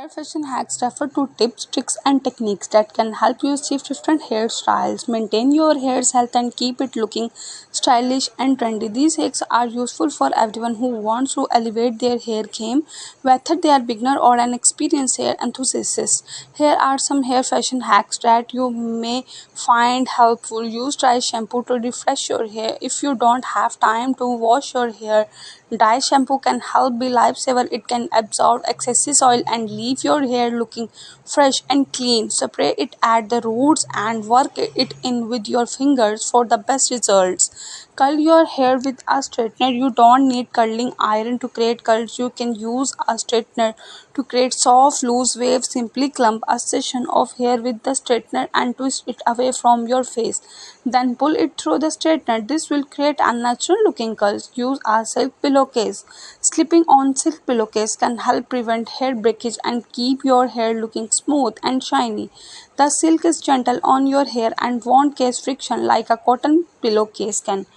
Hair fashion hacks refer to tips, tricks, and techniques that can help you achieve different hairstyles, maintain your hair's health, and keep it looking stylish and trendy. These hacks are useful for everyone who wants to elevate their hair game, whether they are beginner or an experienced hair enthusiast. Here are some hair fashion hacks that you may find helpful. Use dry shampoo to refresh your hair. If you don't have time to wash your hair, dry shampoo can help be lifesaver. It can absorb excess oil and leave your hair looking fresh and clean. Spray it at the roots and work it in with your fingers for the best results. Curl your hair with a straightener. You don't need curling iron to create curls. You can use a straightener to create soft, loose waves. Simply clump a section of hair with the straightener and twist it away from your face. Then pull it through the straightener. This will create a natural looking curls. Use a silk pillowcase. Slipping on silk pillowcase can help prevent hair breakage and keep your hair looking smooth and shiny. The silk is gentle on your hair and won't cause friction like a cotton pillowcase can.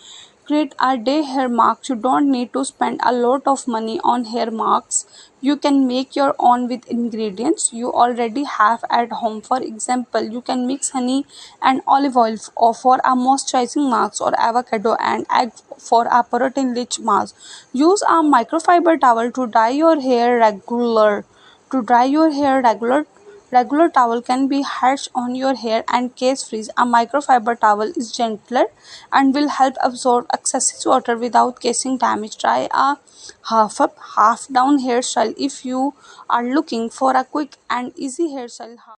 Create a day hair marks. You don't need to spend a lot of money on hair marks. You can make your own with ingredients you already have at home. For example, you can mix honey and olive oil for a moisturizing mask or avocado and egg for a protein-rich mask. Use a microfiber towel to dry your hair regular. To dry your hair regular towel can be harsh on your hair and case freeze. A microfiber towel is gentler and will help absorb excessive water without causing damage. Try a half up, half down hairstyle if you are looking for a quick and easy hairstyle.